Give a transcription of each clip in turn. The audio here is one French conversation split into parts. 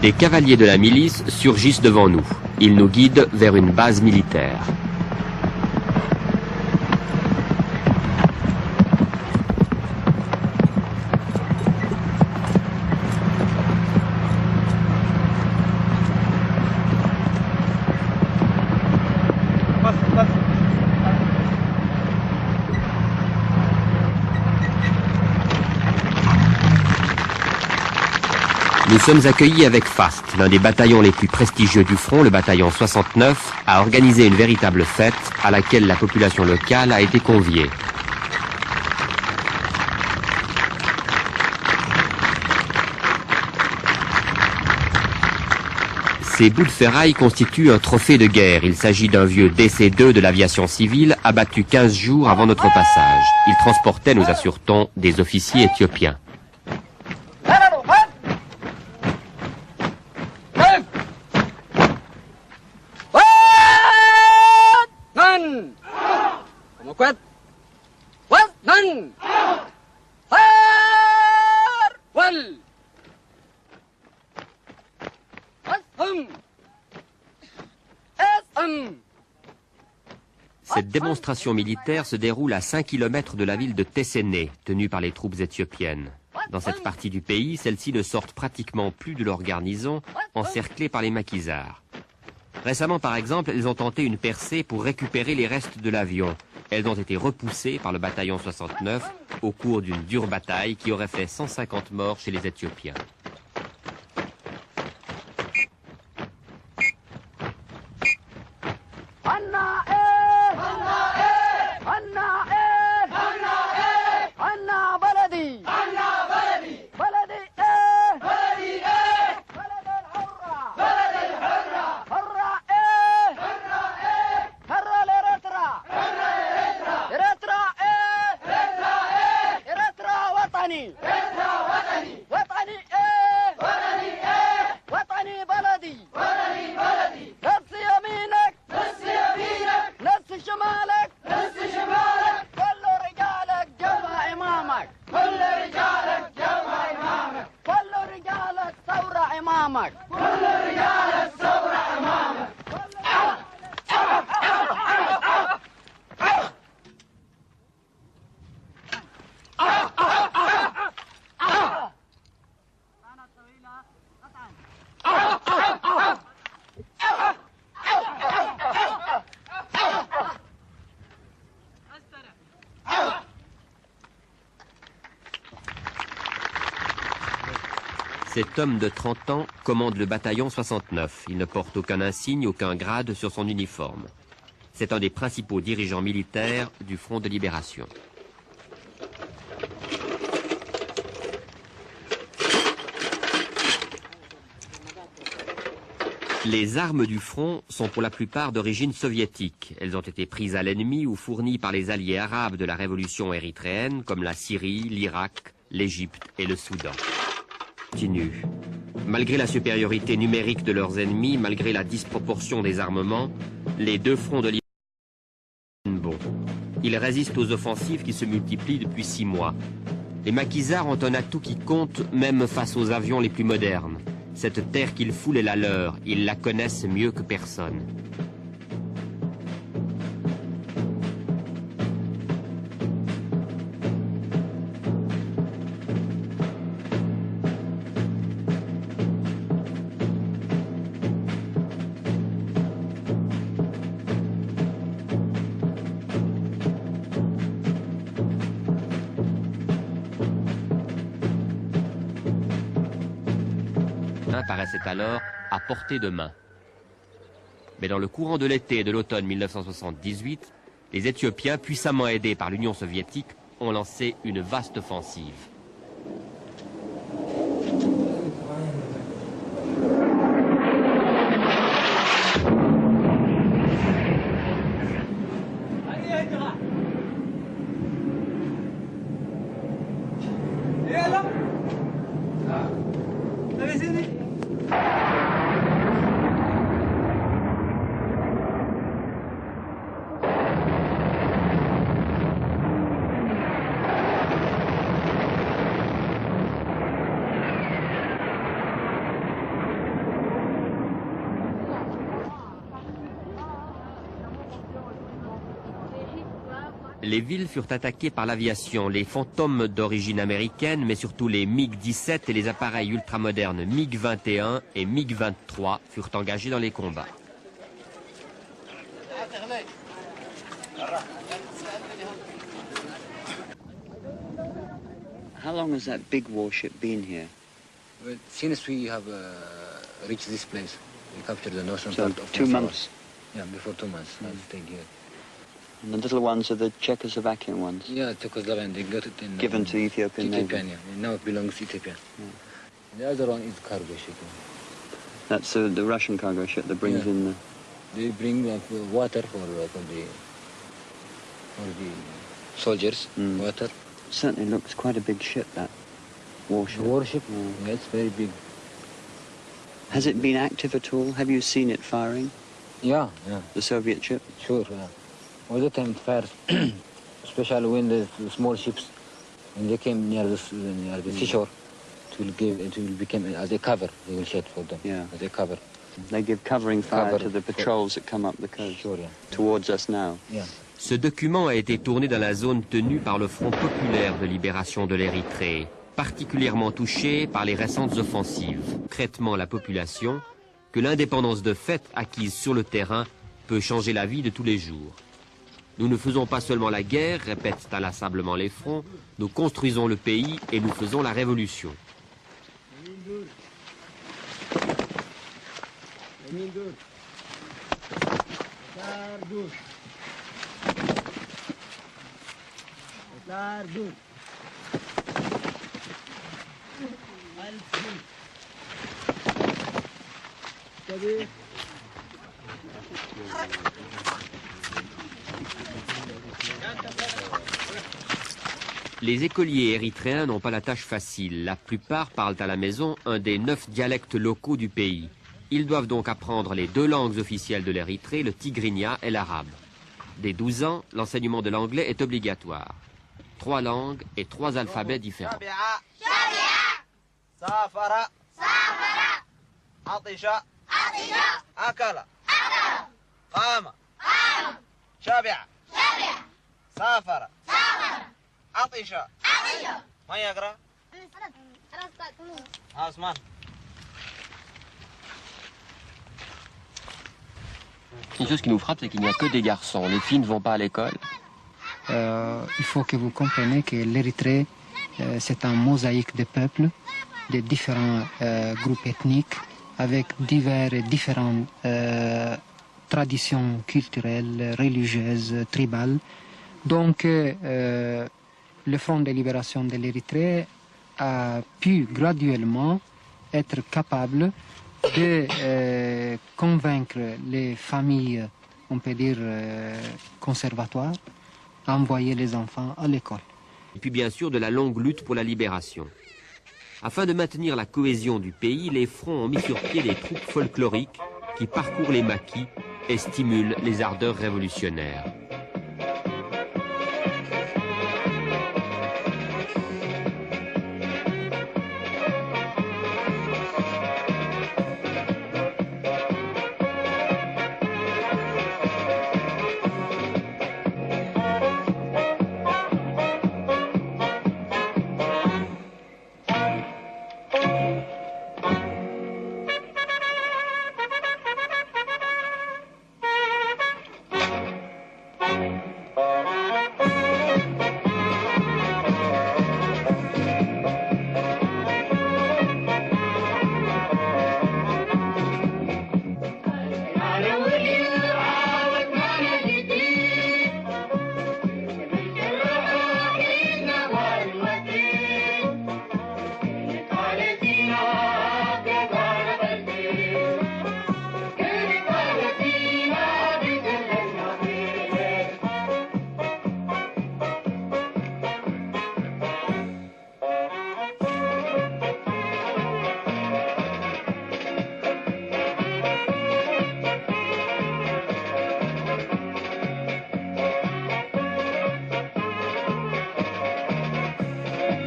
Des cavaliers de la milice surgissent devant nous. Ils nous guident vers une base militaire. Nous sommes accueillis avec faste. L'un des bataillons les plus prestigieux du front, le bataillon 69, a organisé une véritable fête à laquelle la population locale a été conviée. Ces bouts de ferraille constituent un trophée de guerre. Il s'agit d'un vieux DC-2 de l'aviation civile abattu 15 jours avant notre passage. Il transportait, nous assure-t-on, des officiers éthiopiens. Cette démonstration militaire se déroule à 5 km de la ville de Tesséné, tenue par les troupes éthiopiennes. Dans cette partie du pays, celles-ci ne sortent pratiquement plus de leur garnison, encerclées par les maquisards. Récemment, par exemple, elles ont tenté une percée pour récupérer les restes de l'avion. Elles ont été repoussées par le bataillon 69 au cours d'une dure bataille qui aurait fait 150 morts chez les Éthiopiens. Cet homme de 30 ans commande le bataillon 69. Il ne porte aucun insigne, aucun grade sur son uniforme. C'est un des principaux dirigeants militaires du Front de Libération. Les armes du front sont pour la plupart d'origine soviétique. Elles ont été prises à l'ennemi ou fournies par les alliés arabes de la révolution érythréenne comme la Syrie, l'Irak, l'Égypte et le Soudan. Continue. Malgré la supériorité numérique de leurs ennemis, malgré la disproportion des armements, les deux fronts de Libération bon. Ils résistent aux offensives qui se multiplient depuis 6 mois. Les maquisards ont un atout qui compte même face aux avions les plus modernes. Cette terre qu'ils foulent est la leur, ils la connaissent mieux que personne. Paraissait alors à portée de main. Mais dans le courant de l'été et de l'automne 1978, les Éthiopiens, puissamment aidés par l'Union soviétique, ont lancé une vaste offensive. les villes furent attaquées par l'aviation. Les fantômes d'origine américaine, mais surtout les MiG-17 et les appareils ultramodernes MiG-21 et MiG-23 furent engagés dans les combats. How long has that big warship been here? Well, since we have reached this place, we captured the northern So part of 2 Kosovo. months. Yeah, before 2 months, I've stayed here. And the little ones are the Czechoslovakian ones? Yeah, Czechoslovakian, they got it in... Given to Ethiopian Navy? Ethiopian, yeah. Now it belongs to Ethiopia. The other one is cargo ship. That's the Russian cargo ship that brings in the... They bring water for the soldiers, water. Certainly looks quite a big ship, that warship. The warship, yeah, it's very big. Has it been active at all? Have you seen it firing? Yeah, yeah. The Soviet ship? Sure, yeah. All the time it fires, especially when the small ships, when they came near the seashore, it will become as a cover. They will shoot for them, as a cover. They give covering fire to the patrols that come up the coast, sure, yeah. Towards us now. Yeah. Ce document a été tourné dans la zone tenue par le Front populaire de libération de l'Érythrée, particulièrement touché par les récentes offensives. Concrètement la population, que l'indépendance de fait acquise sur le terrain peut changer la vie de tous les jours. Nous ne faisons pas seulement la guerre, répètent inlassablement les fronts, nous construisons le pays et nous faisons la révolution. Les écoliers érythréens n'ont pas la tâche facile. La plupart parlent à la maison un des 9 dialectes locaux du pays. Ils doivent donc apprendre les 2 langues officielles de l'Érythrée, le tigrinya et l'arabe. Dès 12 ans, l'enseignement de l'anglais est obligatoire. 3 langues et 3 alphabets différents. Une chose qui nous frappe, c'est qu'il n'y a que des garçons. Les filles ne vont pas à l'école. Il faut que vous compreniez que l'Érythrée, c'est un mosaïque de peuples, de différents groupes ethniques, avec différentes traditions culturelles, religieuses, tribales. Donc, le Front de libération de l'Érythrée a pu graduellement être capable de convaincre les familles, on peut dire, conservatoires, à envoyer les enfants à l'école. Et puis bien sûr de la longue lutte pour la libération. Afin de maintenir la cohésion du pays, les fronts ont mis sur pied des troupes folkloriques qui parcourent les maquis et stimulent les ardeurs révolutionnaires.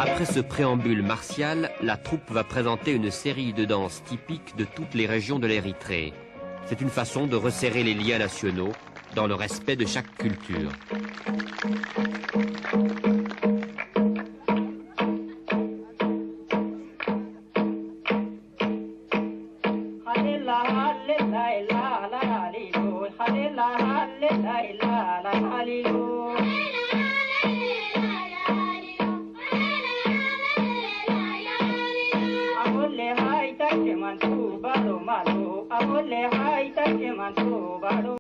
Après ce préambule martial, la troupe va présenter une série de danses typiques de toutes les régions de l'Érythrée. C'est une façon de resserrer les liens nationaux dans le respect de chaque culture.